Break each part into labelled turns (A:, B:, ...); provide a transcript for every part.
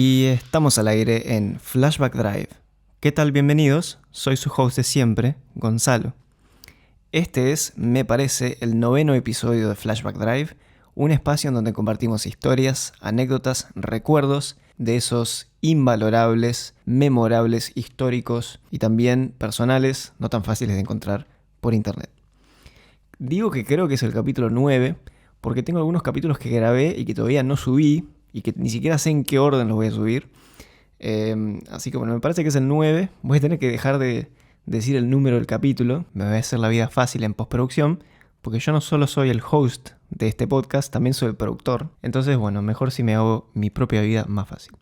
A: Y estamos al aire en Flashback Drive. ¿Qué tal? Bienvenidos, soy su host de siempre, Gonzalo. Este es, me parece, el 9º episodio de Flashback Drive, un espacio en donde compartimos historias, anécdotas, recuerdos de esos invalorables, memorables, históricos y también personales, no tan fáciles de encontrar por internet. Digo que creo que es el capítulo 9 porque tengo algunos capítulos que grabé y que todavía no subí y que ni siquiera sé en qué orden los voy a subir. Así que bueno, me parece que es el 9. Voy a tener que dejar de decir el número del capítulo. Me va a hacer la vida fácil en postproducción, porque yo no solo soy el host de este podcast, también soy el productor. Entonces, bueno, mejor si me hago mi propia vida más fácil.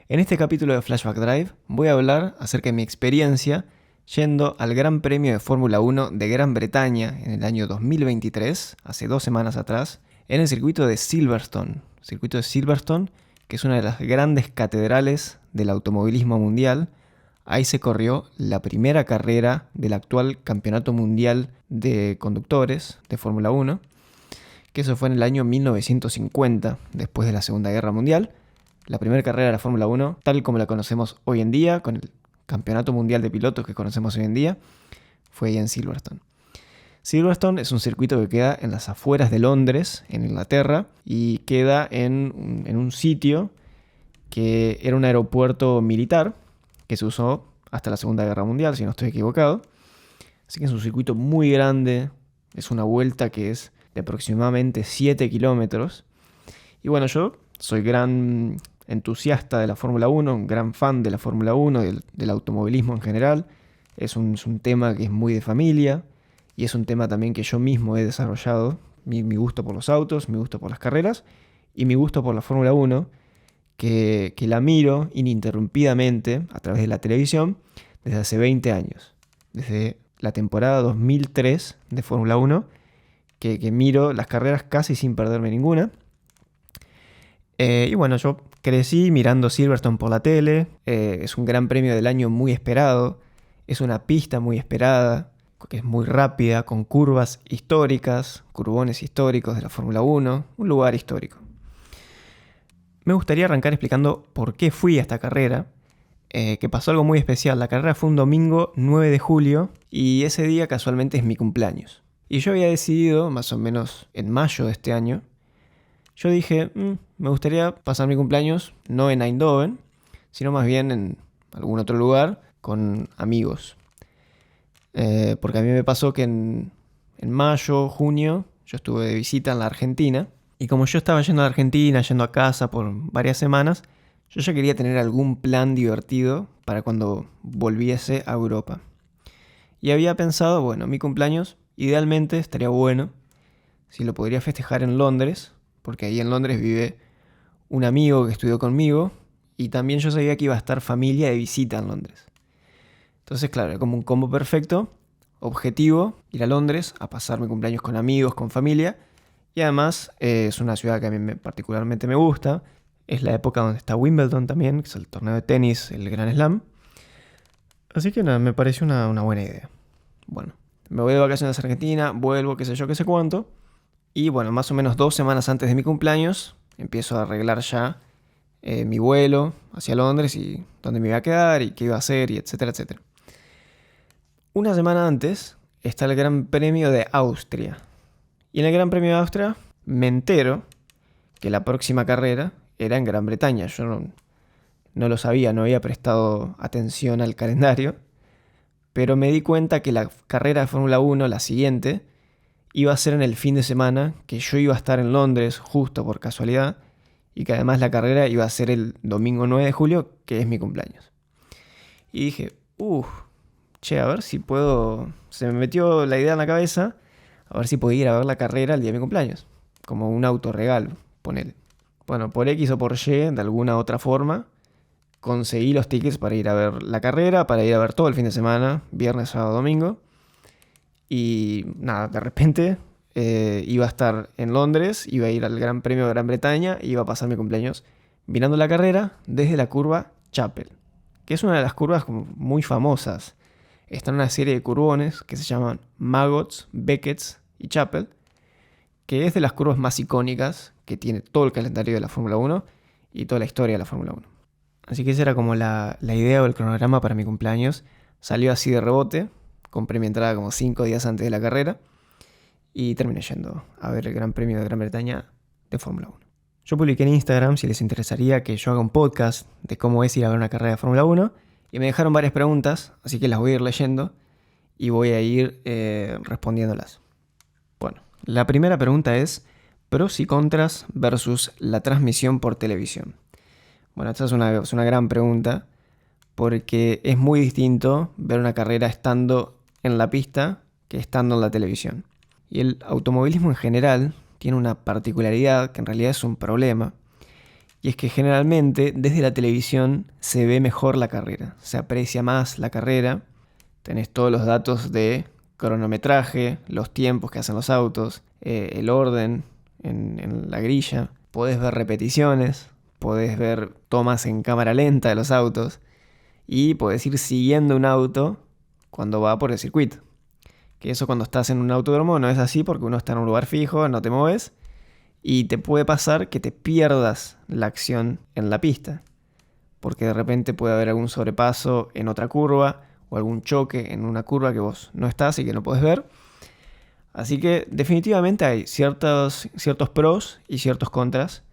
A: En este capítulo de Flashback Drive voy a hablar acerca de mi experiencia yendo al Gran Premio de Fórmula 1 de Gran Bretaña en el año 2023, hace 2 semanas atrás, en el circuito de Silverstone. Circuito de Silverstone, que es una de las grandes catedrales del automovilismo mundial. Ahí se corrió la primera carrera del actual Campeonato Mundial de Conductores de Fórmula 1, que eso fue en el año 1950, después de la Segunda Guerra Mundial. La primera carrera de la Fórmula 1, tal como la conocemos hoy en día, con el Campeonato Mundial de Pilotos que conocemos hoy en día, fue ahí en Silverstone. Silverstone es un circuito que queda en las afueras de Londres, en Inglaterra, y queda en un sitio que era un aeropuerto militar que se usó hasta la Segunda Guerra Mundial, si no estoy equivocado. Así que es un circuito muy grande, es una vuelta que es de aproximadamente 7 kilómetros. Y bueno, yo soy gran entusiasta de la Fórmula 1, un gran fan de la Fórmula 1, del automovilismo en general. Es un tema que es muy de familia. Y es un tema también que yo mismo he desarrollado, mi gusto por los autos, mi gusto por las carreras y mi gusto por la Fórmula 1, que la miro ininterrumpidamente a través de la televisión desde hace 20 años. Desde la temporada 2003 de Fórmula 1, que miro las carreras casi sin perderme ninguna. Y bueno, yo crecí mirando Silverstone por la tele. Es un gran premio del año muy esperado. Es una pista muy esperada, que es muy rápida, con curvas históricas, curbones históricos de la Fórmula 1, un lugar histórico. Me gustaría arrancar explicando por qué fui a esta carrera, que pasó algo muy especial. La carrera fue un domingo 9 de julio y ese día casualmente es mi cumpleaños. Y yo había decidido, más o menos en mayo de este año, yo dije, me gustaría pasar mi cumpleaños no en Eindhoven, sino más bien en algún otro lugar con amigos. Porque a mí me pasó que en mayo, junio, yo estuve de visita en la Argentina. Y como yo estaba yendo a la Argentina, yendo a casa por varias semanas, yo ya quería tener algún plan divertido para cuando volviese a Europa. Y había pensado, bueno, mi cumpleaños idealmente estaría bueno si lo podría festejar en Londres, porque ahí en Londres vive un amigo que estudió conmigo, y también yo sabía que iba a estar familia de visita en Londres. Entonces, claro, era como un combo perfecto, objetivo, ir a Londres a pasar mi cumpleaños con amigos, con familia. Y además es una ciudad que a mí particularmente me gusta. Es la época donde está Wimbledon también, que es el torneo de tenis, el Grand Slam. Así que nada, me pareció una buena idea. Bueno, me voy de vacaciones a Argentina, vuelvo, qué sé yo, qué sé cuánto. Y bueno, más o menos 2 semanas antes de mi cumpleaños, empiezo a arreglar ya mi vuelo hacia Londres y dónde me iba a quedar y qué iba a hacer y etcétera, etcétera. Una semana antes está el Gran Premio de Austria. Y en el Gran Premio de Austria me entero que la próxima carrera era en Gran Bretaña. Yo no lo sabía, no había prestado atención al calendario. Pero me di cuenta que la carrera de Fórmula 1, la siguiente, iba a ser en el fin de semana, que yo iba a estar en Londres justo por casualidad, y que además la carrera iba a ser el domingo 9 de julio, que es mi cumpleaños. Y dije, a ver si puedo... Se me metió la idea en la cabeza, a ver si podía ir a ver la carrera el día de mi cumpleaños. Como un autorregalo, ponele. Bueno, por X o por Y, de alguna otra forma, conseguí los tickets para ir a ver la carrera, para ir a ver todo el fin de semana, viernes, sábado, domingo. Y nada, de repente iba a estar en Londres, iba a ir al Gran Premio de Gran Bretaña y iba a pasar mi cumpleaños mirando la carrera desde la curva Chapel, que es una de las curvas como muy famosas. Está en una serie de curvones que se llaman Maggots, Becketts y Chapel, que es de las curvas más icónicas que tiene todo el calendario de la Fórmula 1 y toda la historia de la Fórmula 1. Así que esa era como la idea o el cronograma para mi cumpleaños. Salió así de rebote, compré mi entrada como 5 días antes de la carrera y terminé yendo a ver el Gran Premio de Gran Bretaña de Fórmula 1. Yo publiqué en Instagram si les interesaría que yo haga un podcast de cómo es ir a ver una carrera de Fórmula 1 y me dejaron varias preguntas, así que las voy a ir leyendo y voy a ir respondiéndolas. Bueno, la primera pregunta es pros y contras versus la transmisión por televisión. Bueno, esta es una gran pregunta porque es muy distinto ver una carrera estando en la pista que estando en la televisión. Y el automovilismo en general tiene una particularidad que en realidad es un problema, y es que generalmente desde la televisión se ve mejor la carrera, se aprecia más la carrera, tenés todos los datos de cronometraje, los tiempos que hacen los autos, el orden en la grilla, podés ver repeticiones, podés ver tomas en cámara lenta de los autos y podés ir siguiendo un auto cuando va por el circuito. Que eso cuando estás en un autódromo no es así porque uno está en un lugar fijo, no te mueves y te puede pasar que te pierdas la acción en la pista. Porque de repente puede haber algún sobrepaso en otra curva o algún choque en una curva que vos no estás y que no podés ver. Así que definitivamente hay ciertos pros y ciertos contras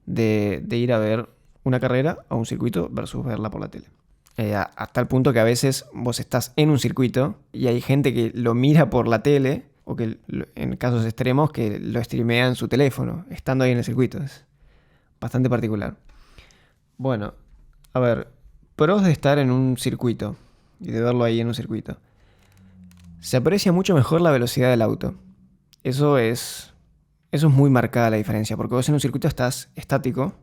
A: de ir a ver una carrera a un circuito versus verla por la tele. Hasta el punto que a veces vos estás en un circuito y hay gente que lo mira por la tele o que en casos extremos que lo streamea en su teléfono, estando ahí en el circuito. Es bastante particular. Bueno, a ver, pros de estar en un circuito y de verlo ahí en un circuito. Se aprecia mucho mejor la velocidad del auto. Eso es muy marcada la diferencia, porque vos en un circuito estás estático,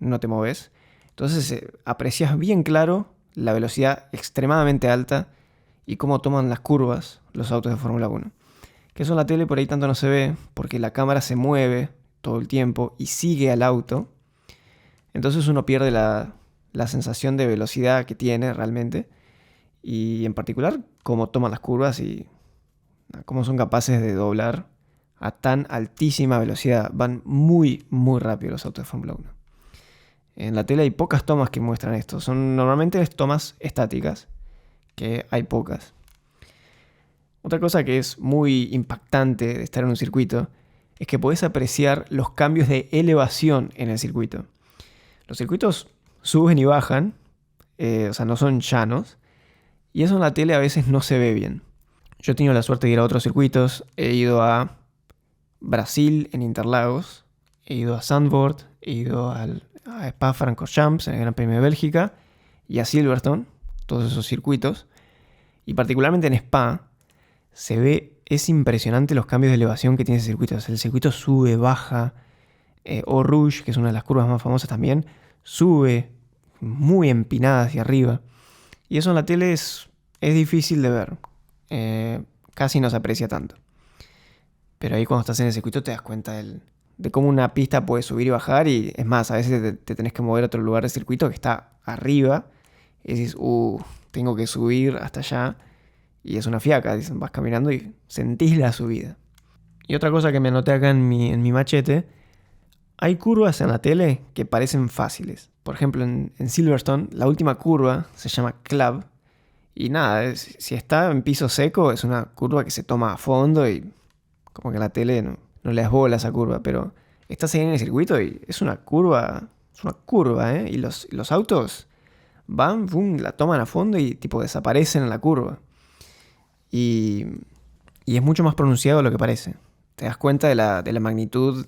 A: no te moves. Entonces aprecias bien claro la velocidad extremadamente alta y cómo toman las curvas los autos de Fórmula 1. Que eso en la tele por ahí tanto no se ve, porque la cámara se mueve todo el tiempo y sigue al auto. Entonces uno pierde la sensación de velocidad que tiene realmente. Y en particular cómo toman las curvas y cómo son capaces de doblar a tan altísima velocidad. Van muy, muy rápido los autos de Fórmula 1. En la tele hay pocas tomas que muestran esto. Son normalmente tomas estáticas, que hay pocas. Otra cosa que es muy impactante de estar en un circuito es que podés apreciar los cambios de elevación en el circuito. Los circuitos suben y bajan, o sea, no son llanos, y eso en la tele a veces no se ve bien. Yo he tenido la suerte de ir a otros circuitos. He ido a Brasil en Interlagos, he ido a Zandvoort, he ido a Spa-Francorchamps en el Gran Premio de Bélgica y a Silverstone, todos esos circuitos. Y particularmente en Spa es impresionante los cambios de elevación que tiene ese circuito. O sea, el circuito sube, baja. Eau Rouge, que es una de las curvas más famosas también, sube muy empinada hacia arriba. Y eso en la tele es difícil de ver. Casi no se aprecia tanto. Pero ahí cuando estás en el circuito te das cuenta de cómo una pista puede subir y bajar. Y es más, a veces te tenés que mover a otro lugar del circuito que está arriba. Y decís, tengo que subir hasta allá. Y es una fiaca. Vas caminando y sentís la subida. Y otra cosa que me anoté acá en mi machete. Hay curvas en la tele que parecen fáciles. Por ejemplo, en Silverstone, la última curva se llama Club. Y nada, si está en piso seco, es una curva que se toma a fondo y como que en la tele no le das bola a esa curva. Pero estás ahí en el circuito y es una curva, ¿eh? Y los autos van, boom, la toman a fondo y tipo desaparecen en la curva. Y es mucho más pronunciado de lo que parece. Te das cuenta de la magnitud.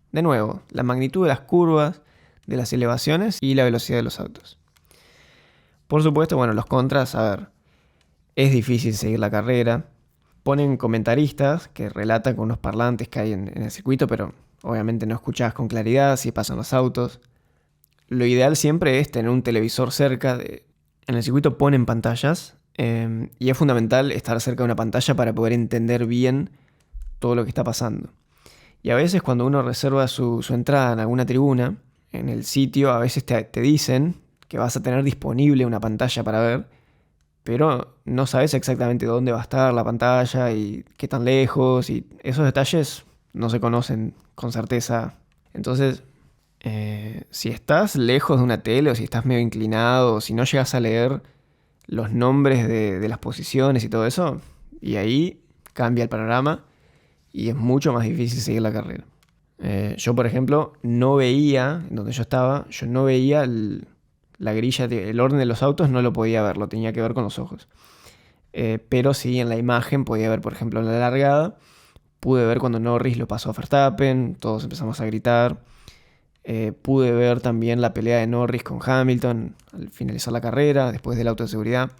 A: De nuevo, la magnitud de las curvas, de las elevaciones y la velocidad de los autos. Por supuesto, bueno, los contras, a ver, es difícil seguir la carrera. Ponen comentaristas que relatan con unos parlantes que hay en el circuito, pero obviamente no escuchás con claridad si pasan los autos. Lo ideal siempre es tener un televisor cerca. En el circuito ponen pantallas y es fundamental estar cerca de una pantalla para poder entender bien todo lo que está pasando. Y a veces cuando uno reserva su entrada en alguna tribuna, en el sitio a veces te dicen que vas a tener disponible una pantalla para ver, pero no sabes exactamente dónde va a estar la pantalla y qué tan lejos, y esos detalles no se conocen con certeza. Entonces, Si estás lejos de una tele o si estás medio inclinado o si no llegas a leer los nombres de las posiciones y todo eso, y ahí cambia el panorama y es mucho más difícil seguir la carrera. Yo, por ejemplo, no veía, en donde yo estaba, yo no veía la grilla, el orden de los autos no lo podía ver, lo tenía que ver con los ojos. Pero sí, en la imagen podía ver, por ejemplo, en la largada, pude ver cuando Norris lo pasó a Verstappen, todos empezamos a gritar. Pude ver también la pelea de Norris con Hamilton al finalizar la carrera, después del auto de seguridad.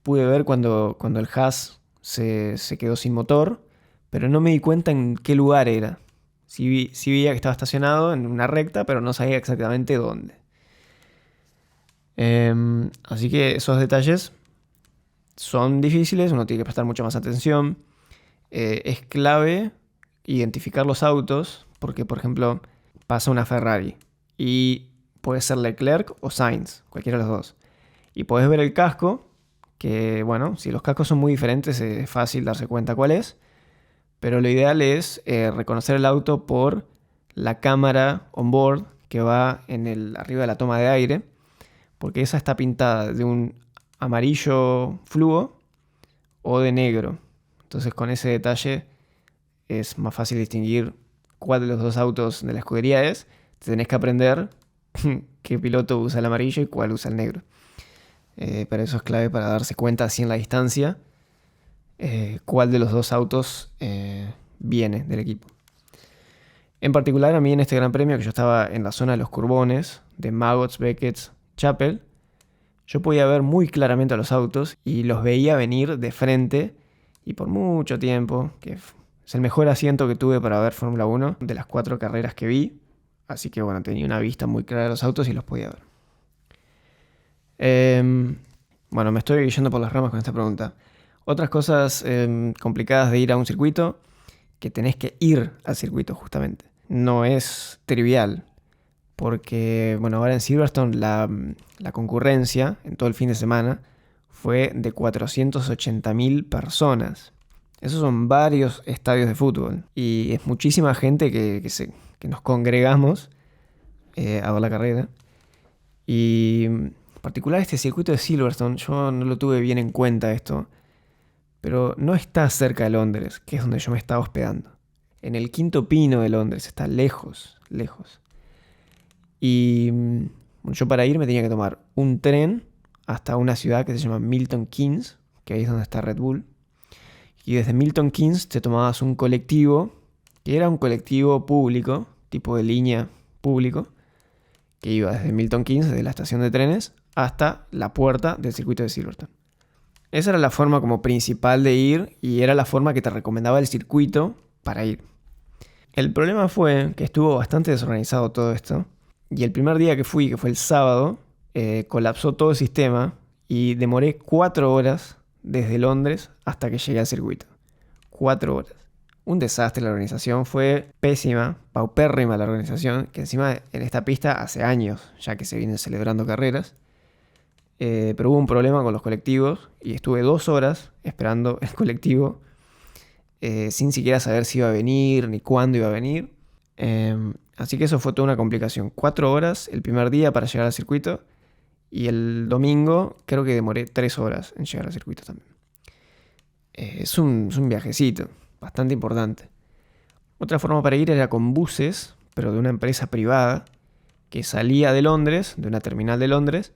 A: Pude ver cuando el Haas se quedó sin motor, pero no me di cuenta en qué lugar era. Sí veía que estaba estacionado en una recta, pero no sabía exactamente dónde. Así que esos detalles son difíciles, uno tiene que prestar mucha más atención. Es clave identificar los autos, porque por ejemplo pasa una Ferrari y puede ser Leclerc o Sainz, cualquiera de los dos. Y podés ver el casco, que bueno, si los cascos son muy diferentes es fácil darse cuenta cuál es, pero lo ideal es reconocer el auto por la cámara on-board que va arriba de la toma de aire, porque esa está pintada de un amarillo fluo o de negro. Entonces con ese detalle es más fácil distinguir cuál de los dos autos de la escudería es. Te tenés que aprender qué piloto usa el amarillo y cuál usa el negro. Pero eso es clave para darse cuenta así en la distancia cuál de los dos autos viene del equipo. En particular a mí en este gran premio, que yo estaba en la zona de los curbones de Maggots, Beckett, Chapel, yo podía ver muy claramente a los autos y los veía venir de frente y por mucho tiempo, que es el mejor asiento que tuve para ver Fórmula 1 de las 4 carreras que vi. Así que bueno, tenía una vista muy clara de los autos y los podía ver. Bueno, me estoy yendo por las ramas con esta pregunta. Otras cosas complicadas de ir a un circuito, que tenés que ir al circuito justamente. No es trivial, porque bueno, ahora en Silverstone la concurrencia en todo el fin de semana fue de 480.000 personas. Esos son varios estadios de fútbol y es muchísima gente que nos congregamos a ver la carrera. Y en particular este circuito de Silverstone, yo no lo tuve bien en cuenta esto, pero no está cerca de Londres, que es donde yo me estaba hospedando. En el Quinto Pino de Londres, está lejos, lejos. Y bueno, yo para ir me tenía que tomar un tren hasta una ciudad que se llama Milton Keynes, que ahí es donde está Red Bull. Y desde Milton Keynes te tomabas un colectivo, que era un colectivo público, tipo de línea público, que iba desde Milton Keynes, desde la estación de trenes, hasta la puerta del circuito de Silverstone. Esa era la forma como principal de ir y era la forma que te recomendaba el circuito para ir. El problema fue que estuvo bastante desorganizado todo esto y el primer día que fui, que fue el sábado, colapsó todo el sistema y demoré 4 horas desde Londres hasta que llegué al circuito. 4 horas. Un desastre la organización, fue pésima, paupérrima la organización, que encima en esta pista hace años ya que se vienen celebrando carreras. Pero hubo un problema con los colectivos y estuve 2 horas esperando el colectivo sin siquiera saber si iba a venir ni cuándo iba a venir. Así que eso fue toda una complicación. 4 horas el primer día para llegar al circuito y el domingo creo que demoré 3 horas en llegar al circuito también. Es un viajecito bastante importante. Otra forma para ir era con buses, pero de una empresa privada que salía de Londres, de una terminal de Londres,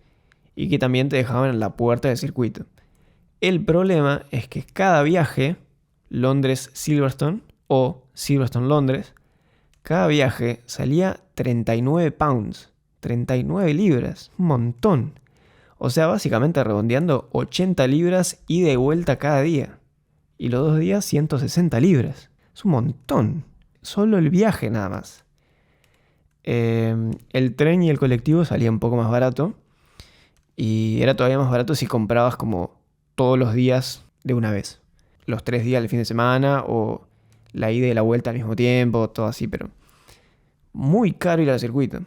A: y que también te dejaban en la puerta del circuito. El problema es que cada viaje, Londres-Silverstone o Silverstone-Londres, cada viaje salía 39 pounds, 39 libras, un montón. O sea, básicamente redondeando 80 libras ida y vuelta cada día. Y los 2 días 160 libras. Es un montón. Solo el viaje nada más. El tren y el colectivo salían un poco más barato. Y era todavía más barato si comprabas como todos los días de una vez. Los 3 días del fin de semana o la ida y la vuelta al mismo tiempo, todo así, pero muy caro ir al circuito.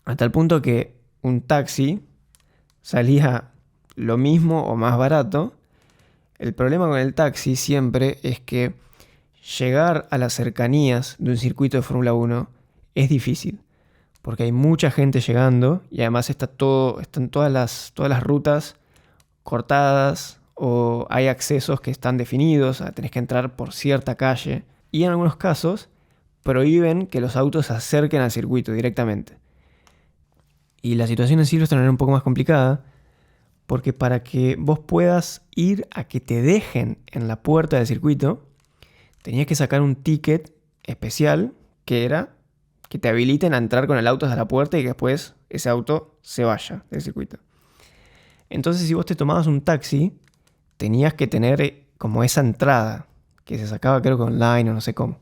A: Hasta el punto que un taxi salía lo mismo o más barato. El problema con el taxi siempre es que llegar a las cercanías de un circuito de Fórmula 1 es difícil. porque hay mucha gente llegando y además están todas las rutas cortadas o hay accesos que están definidos, tenés que entrar por cierta calle y en algunos casos prohíben que los autos se acerquen al circuito directamente. Y la situación en Silverstone era un poco más complicada porque para que vos puedas ir a que te dejen en la puerta del circuito, tenías que sacar un ticket especial que era que te habiliten a entrar con el auto hasta la puerta y que después ese auto se vaya del circuito. Entonces, si vos te tomabas un taxi, tenías que tener como esa entrada, que se sacaba creo que online o no sé cómo.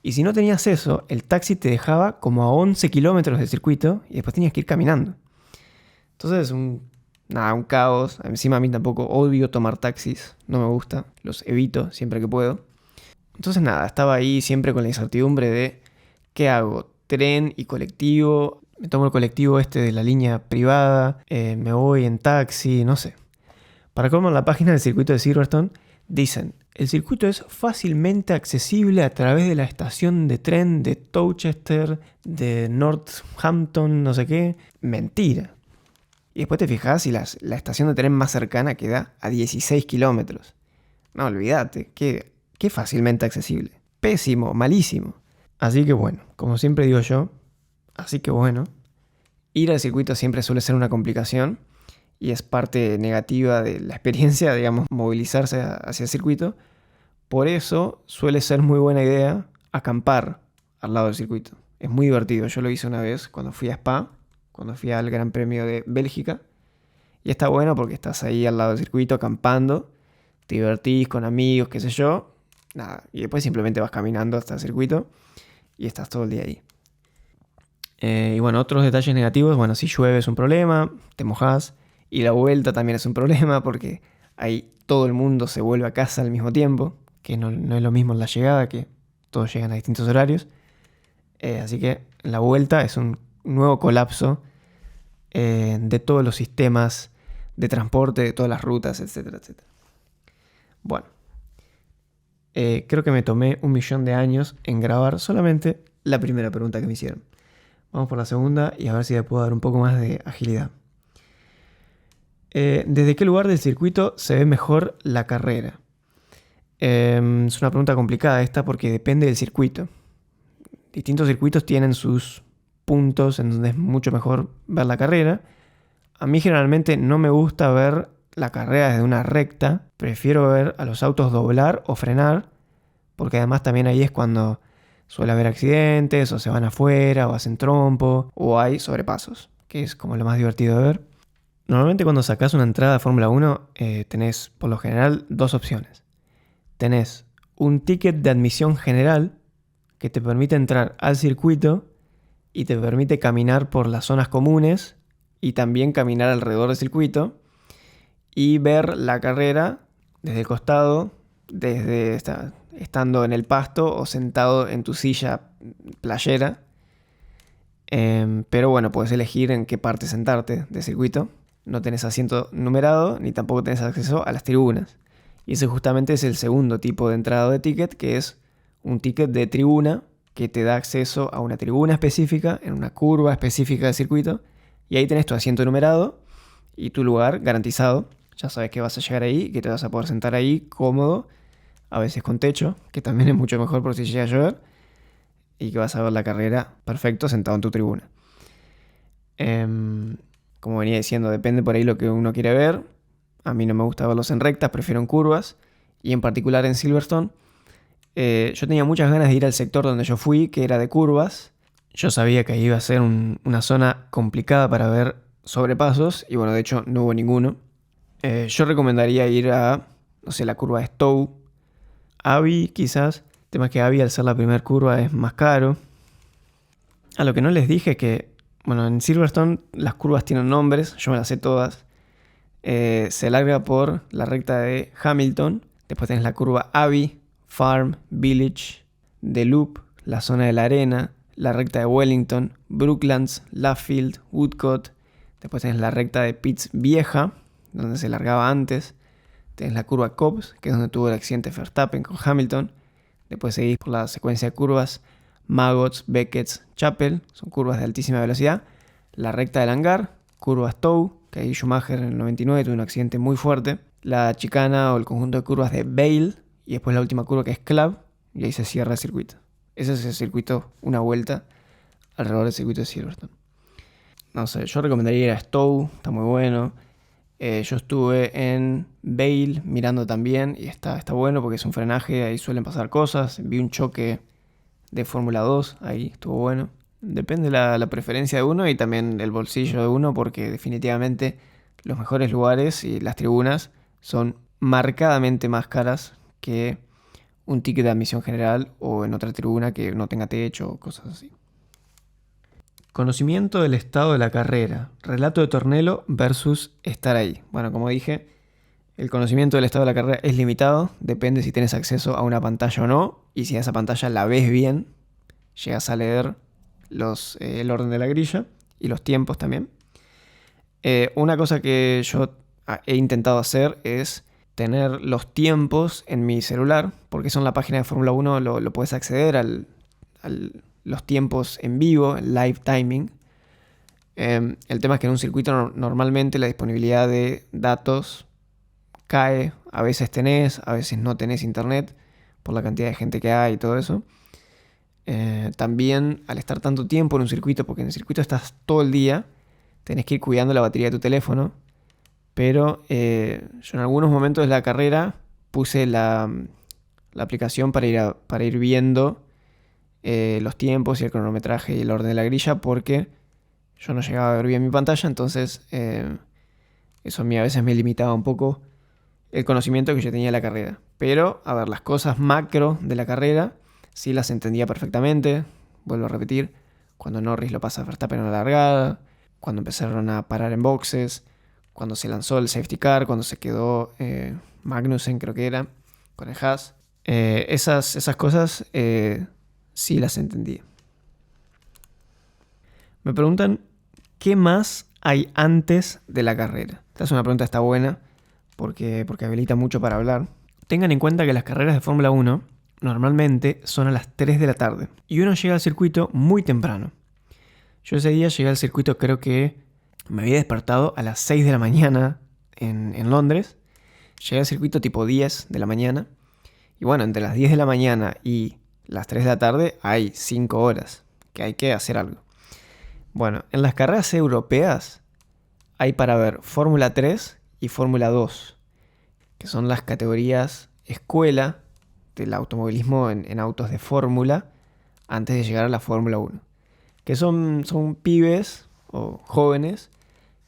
A: Y si no tenías eso, el taxi te dejaba como a 11 kilómetros del circuito y después tenías que ir caminando. Entonces, un caos. Encima a mí tampoco odio tomar taxis, no me gusta, los evito siempre que puedo. Entonces nada, estaba ahí siempre con la incertidumbre de ¿qué hago? ¿Tren y colectivo? ¿Me tomo el colectivo de la línea privada? ¿Me voy en taxi? No sé. Para colmo, en la página del circuito de Silverstone dicen: el circuito es fácilmente accesible a través de la estación de tren de Towcester, de Northampton, no sé qué. Mentira. Y después te fijas y la estación de tren más cercana queda a 16 kilómetros. No, olvídate, qué fácilmente accesible. Pésimo, malísimo. Así que bueno, como siempre digo yo, ir al circuito siempre suele ser una complicación y es parte negativa de la experiencia, digamos, movilizarse hacia el circuito. Por eso suele ser muy buena idea acampar al lado del circuito. Es muy divertido, yo lo hice una vez cuando fui a Spa, cuando fui al Gran Premio de Bélgica. Y está bueno porque estás ahí al lado del circuito acampando, te divertís con amigos, qué sé yo. Nada, y después simplemente vas caminando hasta el circuito y estás todo el día ahí. Y bueno, otros detalles negativos, bueno, si llueve es un problema, te mojás. Y la vuelta también es un problema porque ahí todo el mundo se vuelve a casa al mismo tiempo, que no es lo mismo en la llegada, que todos llegan a distintos horarios. Así que la vuelta es un nuevo colapso de todos los sistemas de transporte, de todas las rutas, etcétera, etcétera. Bueno, creo que me tomé 1.000.000 de años en grabar solamente la primera pregunta que me hicieron. Vamos por la segunda y a ver si le puedo dar un poco más de agilidad. ¿Desde qué lugar del circuito se ve mejor la carrera? Es una pregunta complicada esta porque depende del circuito. Distintos circuitos tienen sus puntos en donde es mucho mejor ver la carrera. A mí generalmente no me gusta ver la carrera desde una recta. Prefiero ver a los autos doblar o frenar, porque además también ahí es cuando suele haber accidentes, o se van afuera, o hacen trompo, o hay sobrepasos, que es como lo más divertido de ver. Normalmente cuando sacas una entrada a Fórmula 1 tenés por lo general dos opciones. Tenés un ticket de admisión general que te permite entrar al circuito y te permite caminar por las zonas comunes y también caminar alrededor del circuito y ver la carrera desde el costado, estando en el pasto o sentado en tu silla playera. Pero bueno, puedes elegir en qué parte sentarte del circuito. No tenés asiento numerado ni tampoco tenés acceso a las tribunas. Y ese justamente es el segundo tipo de entrada de ticket, que es un ticket de tribuna que te da acceso a una tribuna específica en una curva específica del circuito. Y ahí tenés tu asiento numerado y tu lugar garantizado. Ya sabes que vas a llegar ahí, que te vas a poder sentar ahí cómodo, a veces con techo, que también es mucho mejor por si llega a llover, y que vas a ver la carrera perfecto sentado en tu tribuna. Como venía diciendo, depende por ahí lo que uno quiere ver. A mí no me gusta verlos en rectas, prefiero en curvas. Y en particular en Silverstone, yo tenía muchas ganas de ir al sector donde yo fui, que era de curvas. Yo sabía que iba a ser una zona complicada para ver sobrepasos, y bueno, de hecho no hubo ninguno. Yo recomendaría ir a, no sé, la curva de Stowe, Abbey quizás. El tema es que Abbey, al ser la primera curva, es más caro. A lo que no les dije es que, bueno, en Silverstone las curvas tienen nombres, yo me las sé todas. Se larga por la recta de Hamilton, después tenés la curva Abbey, Farm, Village, The Loop, la zona de la arena, la recta de Wellington, Brooklands, Luffield, Woodcote, después tenés la recta de Pitts Vieja, donde se largaba antes, tenés la curva Cobbs, que es donde tuvo el accidente Verstappen con Hamilton, después seguís por la secuencia de curvas Maggots, Beckett's, Chapel, son curvas de altísima velocidad. La recta del hangar, curva Stowe, que ahí Schumacher en el 99 tuvo un accidente muy fuerte. La chicana o el conjunto de curvas de Bale, y después la última curva que es Club, y ahí se cierra el circuito. Ese es el circuito, una vuelta alrededor del circuito de Silverstone. No sé, yo recomendaría ir a Stowe, está muy bueno. Yo estuve en Bale mirando también y está bueno porque es un frenaje, ahí suelen pasar cosas. Vi un choque de Fórmula 2, ahí estuvo bueno. Depende la preferencia de uno y también el bolsillo de uno, porque definitivamente los mejores lugares y las tribunas son marcadamente más caras que un ticket de admisión general o en otra tribuna que no tenga techo o cosas así. Conocimiento del estado de la carrera. Relato de Tornello versus estar ahí. Bueno, como dije, el conocimiento del estado de la carrera es limitado. Depende si tienes acceso a una pantalla o no. Y si a esa pantalla la ves bien, llegas a leer el orden de la grilla y los tiempos también. Una cosa que yo he intentado hacer es tener los tiempos en mi celular, porque eso en la página de Fórmula 1 lo puedes acceder a los tiempos en vivo, el live timing. El tema es que en un circuito normalmente la disponibilidad de datos cae. A veces tenés, a veces no tenés internet por la cantidad de gente que hay y todo eso. También al estar tanto tiempo en un circuito, porque en el circuito estás todo el día, tenés que ir cuidando la batería de tu teléfono. Pero yo en algunos momentos de la carrera puse la aplicación para ir viendo los tiempos y el cronometraje y el orden de la grilla, porque yo no llegaba a ver bien mi pantalla, entonces eso a mí a veces me limitaba un poco el conocimiento que yo tenía de la carrera. Pero, a ver, las cosas macro de la carrera sí las entendía perfectamente. Vuelvo a repetir, cuando Norris lo pasa a Verstappen en la largada, cuando empezaron a parar en boxes, cuando se lanzó el safety car, cuando se quedó Magnussen, creo que era, con el Haas. Esas cosas sí las entendí. Me preguntan, ¿qué más hay antes de la carrera? Esta es una pregunta que está buena porque habilita mucho para hablar. Tengan en cuenta que las carreras de Fórmula 1 normalmente son a las 3 de la tarde y uno llega al circuito muy temprano. Yo ese día llegué al circuito, creo que me había despertado a las 6 de la mañana en Londres. Llegué al circuito tipo 10 de la mañana. Y bueno, entre las 10 de la mañana y las 3 de la tarde hay 5 horas que hay que hacer algo. Bueno, en las carreras europeas hay para ver Fórmula 3 y Fórmula 2, que son las categorías escuela del automovilismo en autos de fórmula antes de llegar a la Fórmula 1. Que son pibes o jóvenes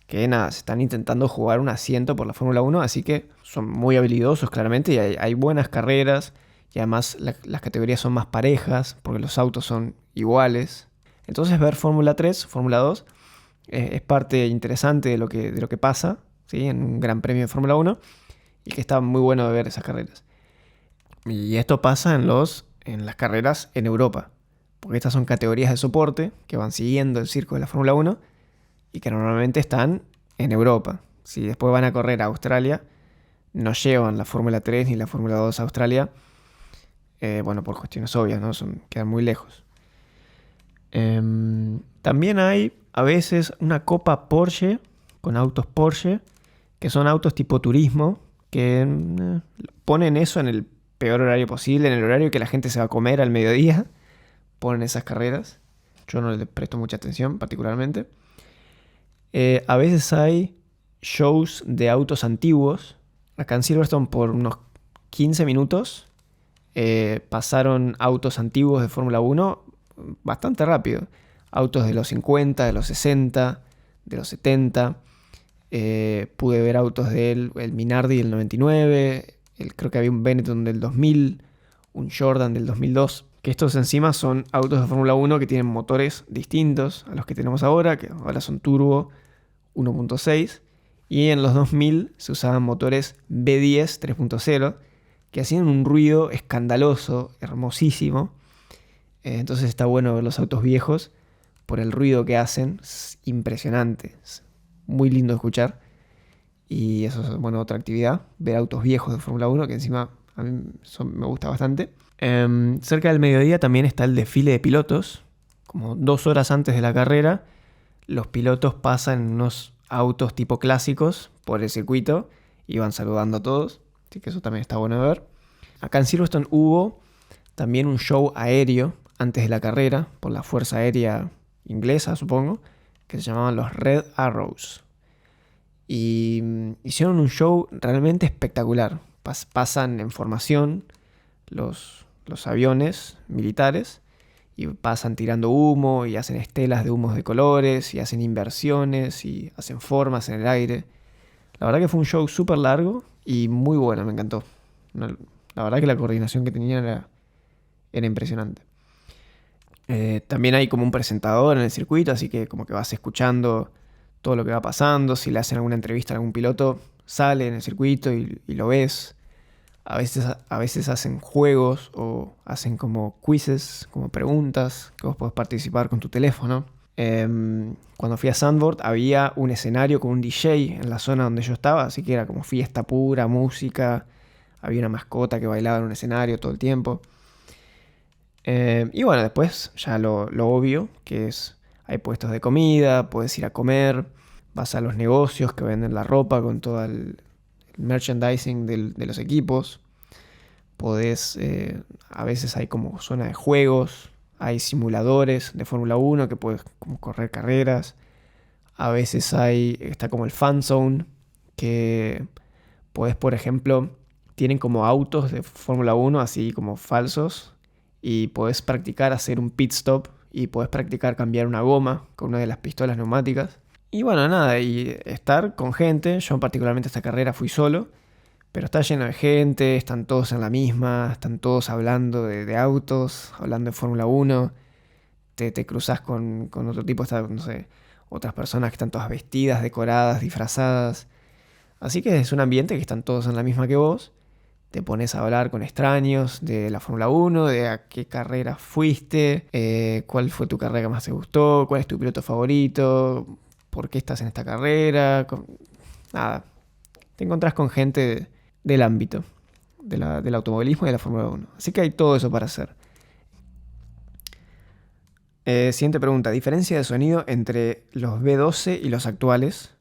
A: que nada, se están intentando jugar un asiento por la Fórmula 1, así que son muy habilidosos claramente y hay buenas carreras y además las categorías son más parejas porque los autos son iguales. Entonces ver Fórmula 3, Fórmula 2 es parte interesante de lo que pasa, ¿sí? En un gran premio de Fórmula 1 y que está muy bueno de ver esas carreras. Y esto pasa en las carreras en Europa, porque estas son categorías de soporte que van siguiendo el circo de la Fórmula 1 y que normalmente están en Europa. Si después van a correr a Australia, no llevan la Fórmula 3 ni la Fórmula 2 a Australia, bueno, por cuestiones obvias, ¿no? Quedan muy lejos. También hay a veces una Copa Porsche con autos Porsche, que son autos tipo turismo, que ponen eso en el peor horario posible, en el horario que la gente se va a comer al mediodía, ponen esas carreras. Yo no le presto mucha atención particularmente. A veces hay shows de autos antiguos. Acá en Silverstone por unos 15 minutos pasaron autos antiguos de Fórmula 1 bastante rápido. Autos de los 50, de los 60, de los 70. Pude ver autos del Minardi del 99. Creo que había un Benetton del 2000. Un Jordan del 2002. Que estos encima son autos de Fórmula 1 que tienen motores distintos a los que tenemos ahora. Que ahora son turbo 1.6. Y en los 2000 se usaban motores V10 3.0. Que hacían un ruido escandaloso, hermosísimo. Entonces está bueno ver los autos viejos por el ruido que hacen. Es impresionante. Es muy lindo escuchar. Y eso es, bueno, otra actividad. Ver autos viejos de Fórmula 1, que encima a mí me gusta bastante. Cerca del mediodía también está el desfile de pilotos. Como 2 horas antes de la carrera, los pilotos pasan en unos autos tipo clásicos por el circuito y van saludando a todos. Así que eso también está bueno de ver. Acá en Silverstone hubo también un show aéreo antes de la carrera por la Fuerza Aérea Inglesa, supongo, que se llamaban los Red Arrows. Y hicieron un show realmente espectacular. Pasan en formación los aviones militares y pasan tirando humo y hacen estelas de humos de colores y hacen inversiones y hacen formas en el aire. La verdad que fue un show súper largo y muy bueno, me encantó. La verdad que la coordinación que tenían era impresionante. También hay como un presentador en el circuito, así que como que vas escuchando todo lo que va pasando. Si le hacen alguna entrevista a algún piloto, sale en el circuito y lo ves. A veces hacen juegos o hacen como quizzes, como preguntas que vos podés participar con tu teléfono. Cuando fui a Zandvoort había un escenario con un DJ en la zona donde yo estaba, así que era como fiesta pura, música. Había una mascota que bailaba en un escenario todo el tiempo. Y bueno, después ya lo obvio, que es, hay puestos de comida, puedes ir a comer, vas a los negocios que venden la ropa con todo el merchandising de los equipos. Podés, a veces hay como zona de juegos, hay simuladores de Fórmula 1 que puedes como correr carreras. A veces está como el fan zone, que podés, por ejemplo, tienen como autos de Fórmula 1 así como falsos y podés practicar hacer un pit stop y podés practicar cambiar una goma con una de las pistolas neumáticas. Y bueno, nada, y estar con gente. Yo particularmente esta carrera fui solo, pero está lleno de gente, están todos en la misma, están todos hablando de autos, hablando de Fórmula 1. Te cruzas con otro tipo, no sé, otras personas que están todas vestidas, decoradas, disfrazadas. Así que es un ambiente que están todos en la misma que vos. Te pones a hablar con extraños de la Fórmula 1, de a qué carrera fuiste, cuál fue tu carrera que más te gustó, cuál es tu piloto favorito, por qué estás en esta carrera. Nada, te encontrás con gente del ámbito del automovilismo y de la Fórmula 1. Así que hay todo eso para hacer. Siguiente pregunta. ¿Diferencia de sonido entre los V12 y los actuales?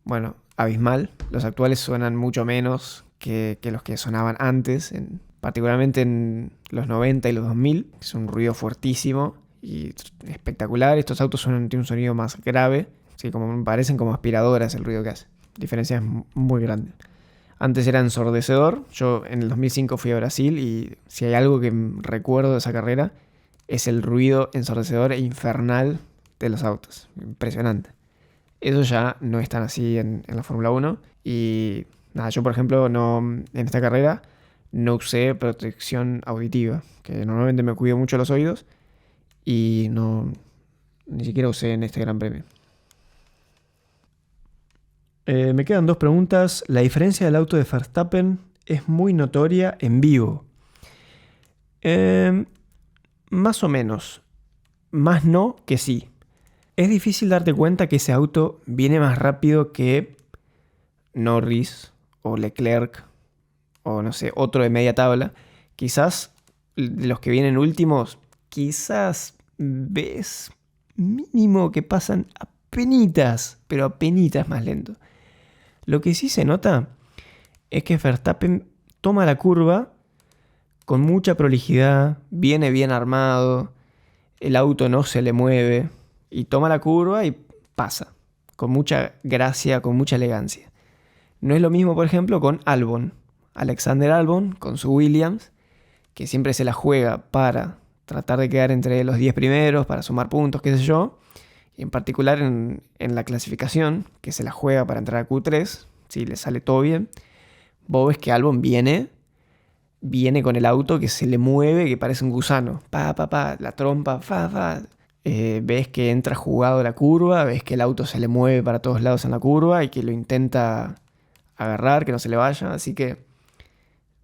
A: Bueno, abismal. Los actuales suenan mucho menos que los que sonaban antes, particularmente en los 90 y los 2000. Es un ruido fuertísimo y espectacular. Estos autos tienen un sonido más grave. Sí, como parecen como aspiradoras el ruido que hace. La diferencia es muy grande. Antes era ensordecedor. Yo en el 2005 fui a Brasil y si hay algo que recuerdo de esa carrera es el ruido ensordecedor e infernal de los autos. Impresionante. Eso ya no es tan así en la Fórmula 1. Y nada, yo por ejemplo en esta carrera no usé protección auditiva, que normalmente me cuido mucho los oídos y ni siquiera usé en este Gran Premio. Me quedan 2 preguntas. La diferencia del auto de Verstappen es muy notoria en vivo. Más o menos. Más no que sí. Es difícil darte cuenta que ese auto viene más rápido que Norris o Leclerc o no sé, otro de media tabla. Quizás de los que vienen últimos, quizás ves mínimo que pasan apenitas, pero apenitas más lento. Lo que sí se nota es que Verstappen toma la curva con mucha prolijidad, viene bien armado, el auto no se le mueve y toma la curva y pasa, con mucha gracia, con mucha elegancia. No es lo mismo, por ejemplo, con Albon. Alexander Albon, con su Williams, que siempre se la juega para tratar de quedar entre los 10 primeros, para sumar puntos, qué sé yo. Y en particular en la clasificación, que se la juega para entrar a Q3, si le sale todo bien. Vos ves que Albon viene con el auto que se le mueve, que parece un gusano. La trompa, ves que entra jugado la curva, ves que el auto se le mueve para todos lados en la curva y que lo intenta agarrar, que no se le vaya. Así que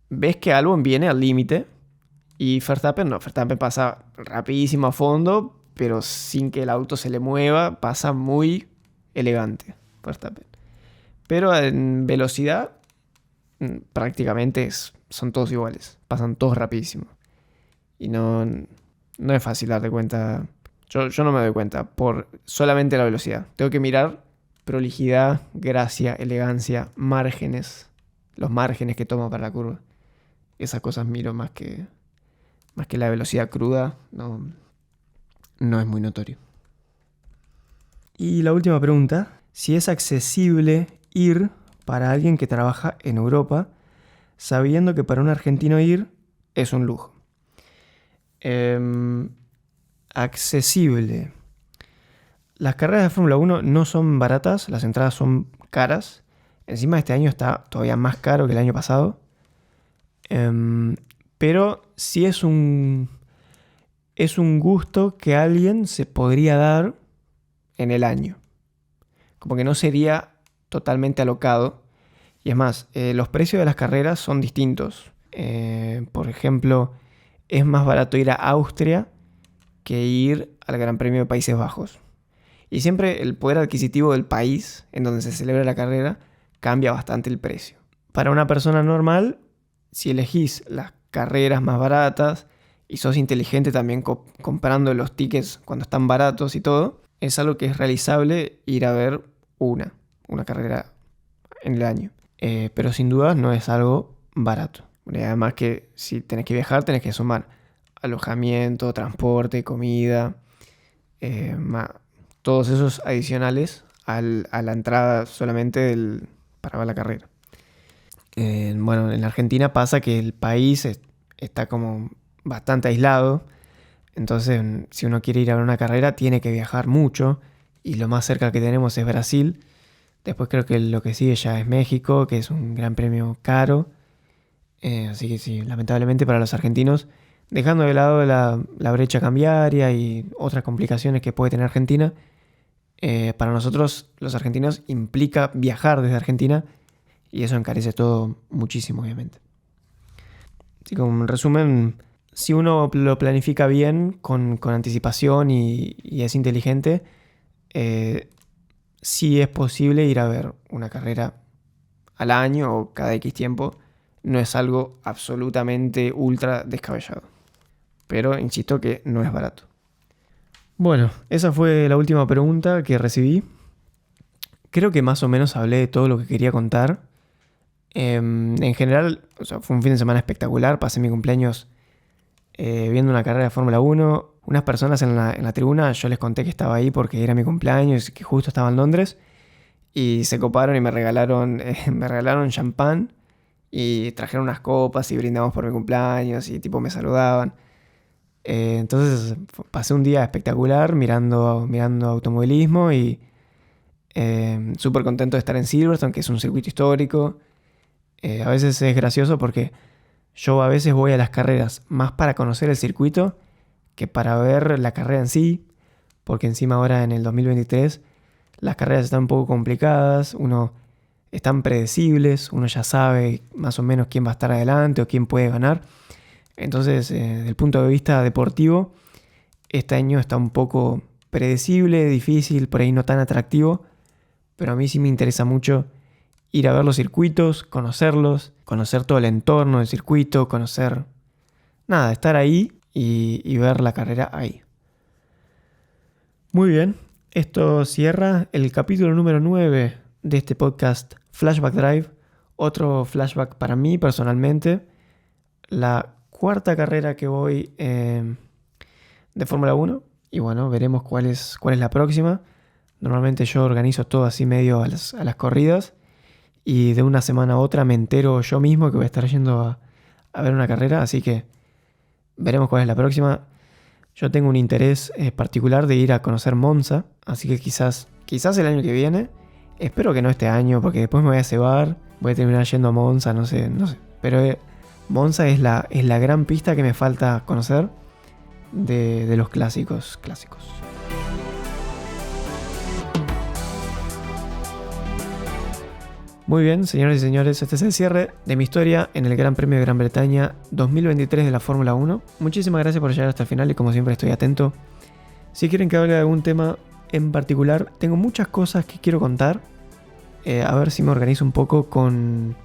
A: ves que Albon viene al límite y Verstappen no. Verstappen pasa rapidísimo a fondo, pero sin que el auto se le mueva, pasa muy elegante Verstappen. Pero en velocidad prácticamente son todos iguales, pasan todos rapidísimo. Y no es fácil darte cuenta. Yo no me doy cuenta por solamente la velocidad. Tengo que mirar prolijidad, gracia, elegancia, márgenes. Los márgenes que toma para la curva. Esas cosas miro más que la velocidad cruda. No es muy notorio. Y la última pregunta. Si es accesible ir para alguien que trabaja en Europa, sabiendo que para un argentino ir es un lujo. Accesible. Las carreras de Fórmula 1 no son baratas, las entradas son caras. Encima este año está todavía más caro que el año pasado. Pero sí es un gusto que alguien se podría dar en el año. Como que no sería totalmente alocado. Y es más, los precios de las carreras son distintos. Por ejemplo, es más barato ir a Austria que ir al Gran Premio de Países Bajos. Y siempre el poder adquisitivo del país en donde se celebra la carrera cambia bastante el precio. Para una persona normal, si elegís las carreras más baratas y sos inteligente también comprando los tickets cuando están baratos y todo, es algo que es realizable ir a ver una carrera en el año. Pero sin duda no es algo barato. Y además que si tenés que viajar, tenés que sumar alojamiento, transporte, comida, todos esos adicionales a la entrada solamente para ver la carrera. Bueno, en Argentina pasa que el país está como bastante aislado. Entonces, si uno quiere ir a ver una carrera, tiene que viajar mucho. Y lo más cerca que tenemos es Brasil. Después creo que lo que sigue ya es México, que es un gran premio caro. Así que sí, lamentablemente para los argentinos, dejando de lado la brecha cambiaria y otras complicaciones que puede tener Argentina, para nosotros los argentinos implica viajar desde Argentina y eso encarece todo muchísimo, obviamente. Así que en resumen, si uno lo planifica bien, con anticipación y es inteligente, sí es posible ir a ver una carrera al año o cada X tiempo. No es algo absolutamente ultra descabellado. Pero insisto que no es barato. Bueno, esa fue la última pregunta que recibí. Creo que más o menos hablé de todo lo que quería contar. En general, fue un fin de semana espectacular. Pasé mi cumpleaños viendo una carrera de Fórmula 1. Unas personas en la tribuna, yo les conté que estaba ahí porque era mi cumpleaños y que justo estaba en Londres. Y se coparon y me regalaron champán. Y trajeron unas copas y brindamos por mi cumpleaños y tipo me saludaban. Entonces pasé un día espectacular mirando automovilismo y súper contento de estar en Silverstone, que es un circuito histórico. A veces es gracioso porque yo a veces voy a las carreras más para conocer el circuito que para ver la carrera en sí, porque encima ahora en el 2023 las carreras están un poco complicadas, están predecibles, uno ya sabe más o menos quién va a estar adelante o quién puede ganar. Entonces, desde el punto de vista deportivo, este año está un poco predecible, difícil, por ahí no tan atractivo, pero a mí sí me interesa mucho ir a ver los circuitos, conocerlos, conocer todo el entorno del circuito, estar ahí y ver la carrera ahí. Muy bien, esto cierra el capítulo número 9 de este podcast Flashback Drive, otro flashback para mí personalmente, la cuarta carrera que voy de Fórmula 1 y bueno, veremos cuál es la próxima. Normalmente yo organizo todo así medio a las corridas y de una semana a otra me entero yo mismo que voy a estar yendo a ver una carrera, así que veremos cuál es la próxima. Yo tengo un interés particular de ir a conocer Monza, así que quizás el año que viene. Espero que no este año, porque después me voy a cebar, voy a terminar yendo a Monza, no sé. Pero Monza es la gran pista que me falta conocer de los clásicos. Muy bien, señoras y señores, este es el cierre de mi historia en el Gran Premio de Gran Bretaña 2023 de la Fórmula 1. Muchísimas gracias por llegar hasta el final y como siempre estoy atento. Si quieren que hable de algún tema en particular, tengo muchas cosas que quiero contar. A ver si me organizo un poco con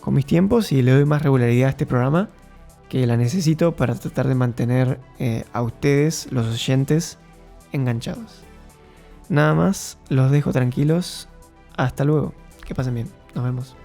A: mis tiempos y le doy más regularidad a este programa. que la necesito para tratar de mantener a ustedes, los oyentes, enganchados. Nada más, los dejo tranquilos. Hasta luego. Que pasen bien. Nos vemos.